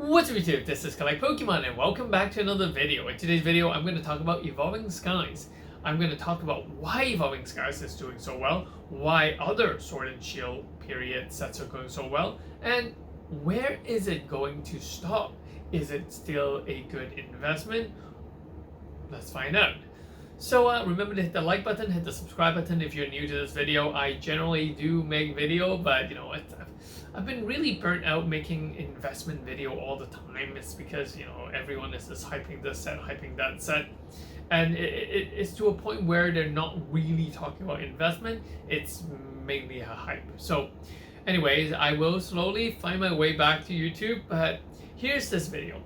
What's up YouTube, this is Collect Pokemon and welcome back to another video. In today's video I'm going to talk about Evolving Skies. I'm going to talk about why Evolving Skies is doing so well, why other Sword and Shield period sets are going so well, and where is it going to stop? Is it still a good investment? Let's find out. So remember to hit the like button, hit the subscribe button if you're new to this video. I generally do make video, but I've been really burnt out making investment video all the time. It's because everyone is just hyping this set, hyping that set, and it's to a point where they're not really talking about investment. It's mainly a hype. So anyways, I will slowly find my way back to YouTube, but here's this video.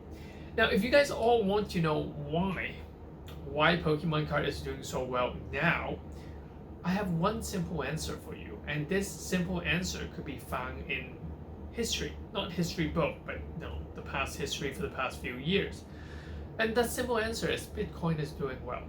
Now if you guys all want to know why Pokemon card is doing so well now, I have one simple answer for you, and this simple answer could be found in history, not history book, but the past history for the past few years. And that simple answer is Bitcoin is doing well.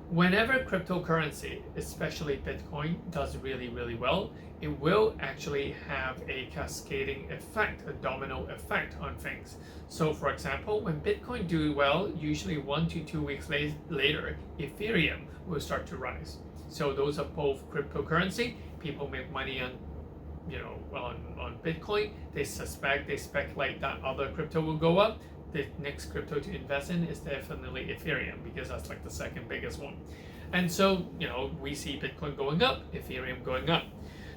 Whenever cryptocurrency, especially Bitcoin, does really well, it will actually have a cascading effect, a domino effect on things. So for example, when Bitcoin do well, usually 1 to 2 weeks later, Ethereum will start to rise. So those are both cryptocurrency. People make money on on Bitcoin. They speculate that other crypto will go up. The next crypto to invest in is definitely Ethereum, because that's like the second biggest one. And so, we see Bitcoin going up, Ethereum going up.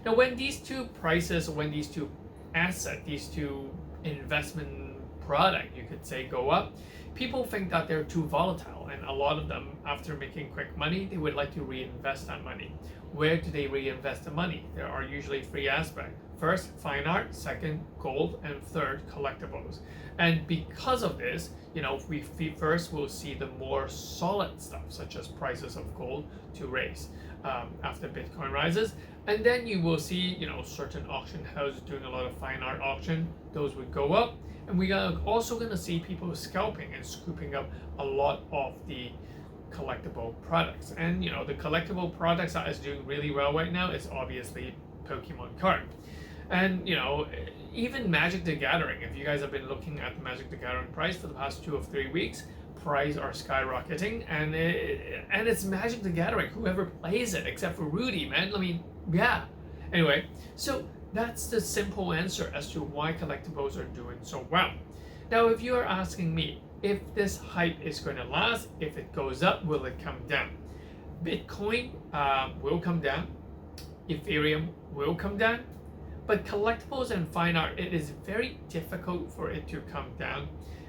Now, when these two prices, when these two assets, these two investment product, you could say, go up, people think that they're too volatile, and a lot of them, after making quick money, they would like to reinvest that money. Where do they reinvest the money? There are usually three aspects. First, fine art, second, gold, and third, collectibles. And because of this, we first will see the more solid stuff, such as prices of gold, to raise after Bitcoin rises. And then you will see, certain auction houses doing a lot of fine art auction. Those would go up. And we are also going to see people scalping and scooping up a lot of the collectible products. And the collectible products that is doing really well right now is obviously Pokemon card. And even Magic the Gathering, if you guys have been looking at the Magic the Gathering price for the past 2 or 3 weeks, prices are skyrocketing, and it's Magic the Gathering. Whoever plays it, except for Rudy, man. I mean, yeah. Anyway, so that's the simple answer as to why collectibles are doing so well. Now, if you are asking me if this hype is going to last, if it goes up, will it come down? Bitcoin will come down. Ethereum will come down. But collectibles and fine art, it is very difficult for it to come down,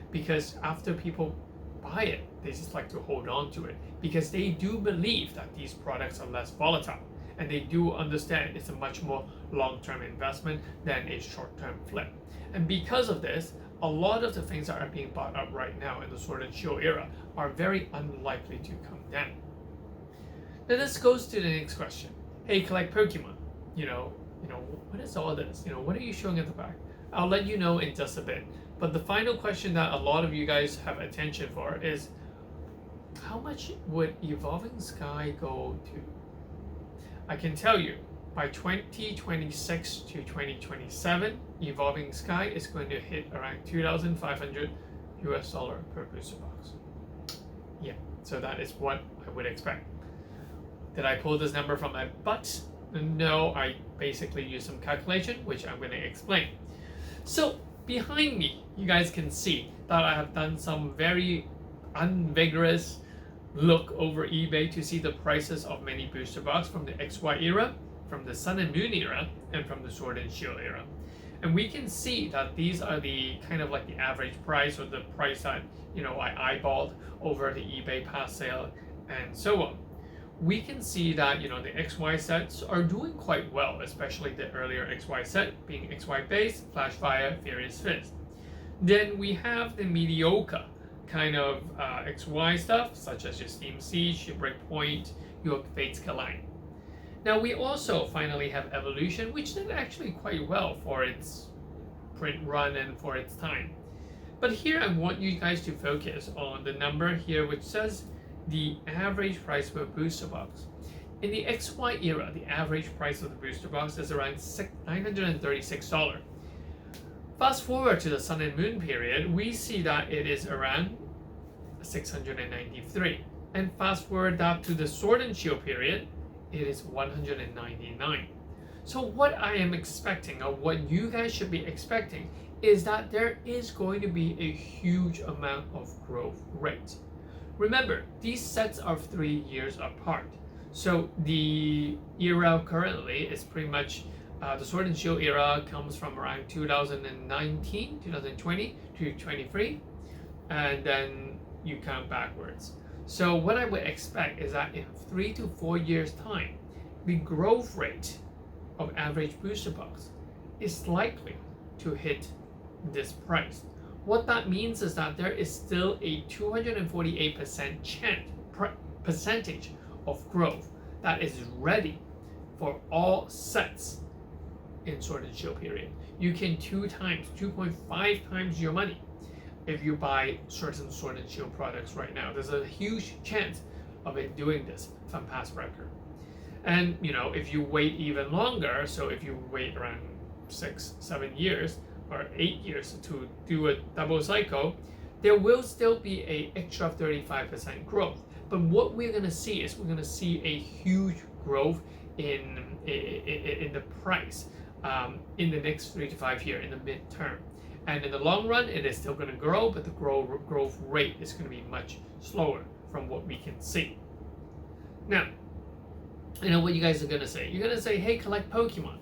because after people buy it, they just like to hold on to it, because they do believe that these products are less volatile, and they do understand it's a much more long-term investment than a short-term flip. And because of this, a lot of the things that are being bought up right now in the Sword and Shield era are very unlikely to come down. Now this goes to the next question. Hey, Collect Pokemon, what is all this? What are you showing at the back? I'll let you know in just a bit. But the final question that a lot of you guys have attention for is, how much would Evolving Sky go to? I can tell you, by 2026 to 2027, Evolving Sky is going to hit around $2,500 per booster box. Yeah, so that is what I would expect. Did I pull this number from my butt? No, I basically used some calculation, which I'm going to explain. So behind me, you guys can see that I have done some very unvigorous look over eBay to see the prices of many booster box from the XY era, from the Sun and Moon era, and from the Sword and Shield era. And we can see that these are the kind of like the average price, or the price that I eyeballed over the eBay past sale and so on. We can see that the XY sets are doing quite well, especially the earlier XY set being XY base, Flash Fire, Furious Fist. Then we have the mediocre kind of XY stuff, such as your Steam Siege, your Breakpoint, your Fates Collide. Now we also finally have Evolution, which did actually quite well for its print run and for its time. But here I want you guys to focus on the number here, which says the average price per booster box. In the XY era, the average price of the booster box is around $936. Fast forward to the sun and moon period, we see that it is around 693. And fast forward that to the sword and shield period, it is 199. So what I am expecting, or what you guys should be expecting, is that there is going to be a huge amount of growth rate. Remember, these sets are 3 years apart. So the era currently is pretty much the sword and shield era comes from around 2019, 2020 to 23, and then you count backwards. So what I would expect is that in 3 to 4 years time, the growth rate of average booster box is likely to hit this price. What that means is that there is still a 248% percentage of growth that is ready for all sets in sword and shield period. You can 2.5 times your money if you buy certain sword and shield products right now. There's a huge chance of it doing this from past record. And if you wait even longer, so if you wait around 6-7 years or 8 years to do a double cycle, there will still be a extra 35% growth. But what we're going to see is we're going to see a huge growth in the price in the next 3 to 5 years in the midterm. And in the long run, it is still going to grow, but the growth rate is going to be much slower from what we can see. Now, I know what you guys are going to say. You're going to say, hey, collect Pokemon.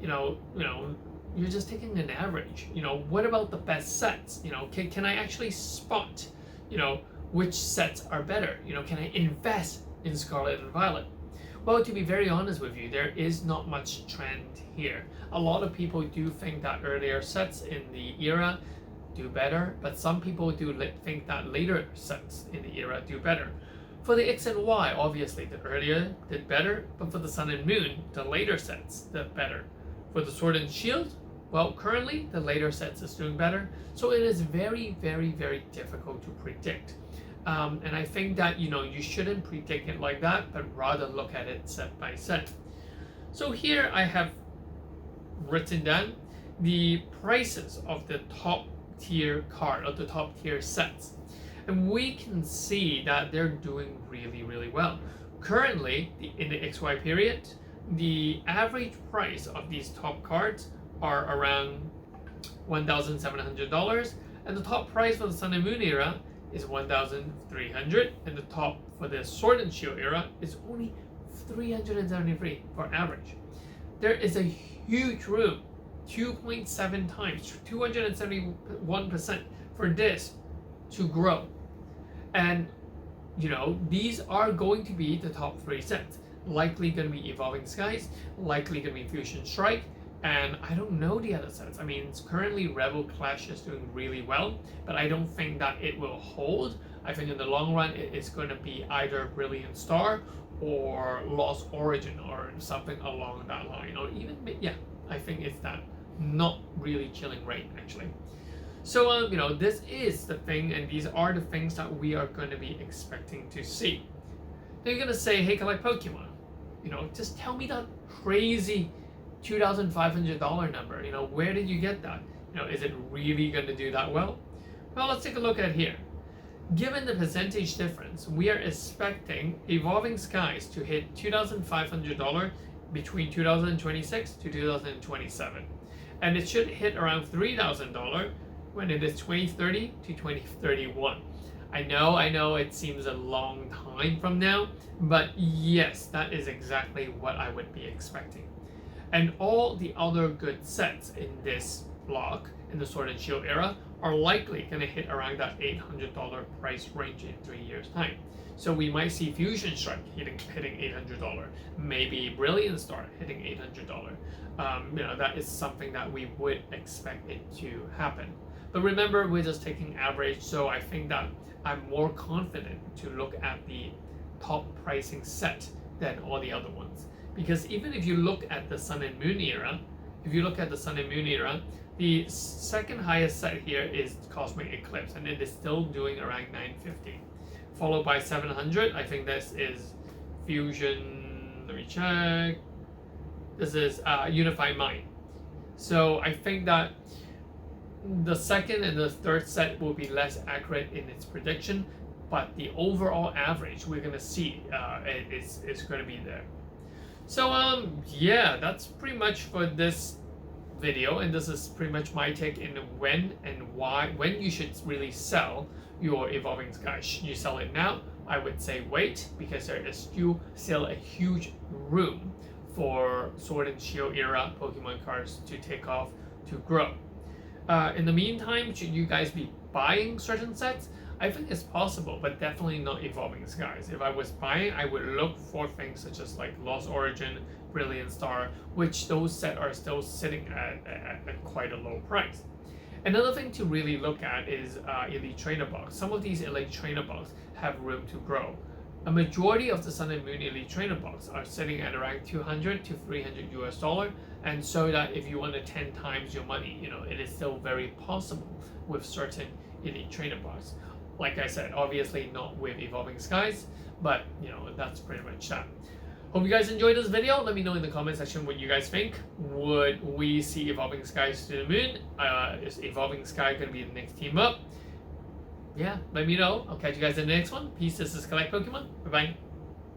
You're just taking an average. What about the best sets? Can I actually spot, which sets are better? Can I invest in Scarlet and Violet? Well, to be very honest with you, there is not much trend here. A lot of people do think that earlier sets in the era do better, but some people do think that later sets in the era do better. For the X and Y, obviously, the earlier did better, but for the Sun and Moon, the later sets did better. For the Sword and Shield, well, currently, the later sets is doing better, so it is very, very, very difficult to predict. And I think that, you shouldn't predict it like that, but rather look at it set by set. So here I have written down the prices of the top tier card, of the top tier sets. And we can see that they're doing really, really well. Currently, in the XY period, the average price of these top cards are around $1,700, and the top price for the Sun and Moon era is $1,300, and the top for the Sword and Shield era is only $373 for average. There is a huge room, 2.7 times, 271% for this to grow. And these are going to be the top 3 sets. Likely going to be Evolving Skies, likely going to be Fusion Strike, and I don't know the other sets. I mean, currently Rebel Clash is doing really well, but I don't think that it will hold. I think in the long run, it is going to be either Brilliant Star or Lost Origin or something along that line, or even, I think it's that. Not really Chilling Reign, actually. So, this is the thing, and these are the things that we are going to be expecting to see. Then you're going to say, hey, collect Pokemon. Just tell me that crazy $2,500 number. Where did you get that? Is it really going to do that well? Well, let's take a look at here. Given the percentage difference, we are expecting Evolving Skies to hit $2,500 between 2026 to 2027. And it should hit around $3,000 when it is 2030 to 2031. I know it seems a long time from now, but yes, that is exactly what I would be expecting. And all the other good sets in this block, in the Sword and Shield era, are likely going to hit around that $800 price range in 3 years' time. So we might see Fusion Strike hitting $800, maybe Brilliant Star hitting $800. That is something that we would expect it to happen. But remember, we're just taking average, so I think that I'm more confident to look at the top pricing set than all the other ones. Because even if you look at the Sun and Moon era, the second highest set here is Cosmic Eclipse, and it is still doing around $950. Followed by 700, I think this is Fusion, let me check. This is Unified Mind. So I think that The second and the third set will be less accurate in its prediction, but the overall average we're gonna see is gonna be there. So yeah, that's pretty much for this video, and this is pretty much my take in when and why when you should really sell your evolving sky. Should you sell it now? I would say wait, because there is still a huge room for Sword and Shield era Pokemon cards to take off, to grow. In the meantime, should you guys be buying certain sets? I think it's possible, but definitely not Evolving Skies. If I was buying, I would look for things such as like Lost Origin, Brilliant Star, which those sets are still sitting at quite a low price. Another thing to really look at is Elite Trainer Box. Some of these Elite Trainer Box have room to grow. A majority of the Sun and Moon Elite Trainer Box are sitting at around 200 to 300 US dollar, and so that if you want to 10 times your money, it is still very possible with certain Elite Trainer Box. Like I said, obviously not with Evolving Skies, but that's pretty much that. Hope you guys enjoyed this video. Let me know in the comment section what you guys think. Would we see Evolving Skies to the moon? Is Evolving Sky going to be the next team up? Yeah, let me know. I'll catch you guys in the next one. Peace. This is Collect Pokemon. Bye bye.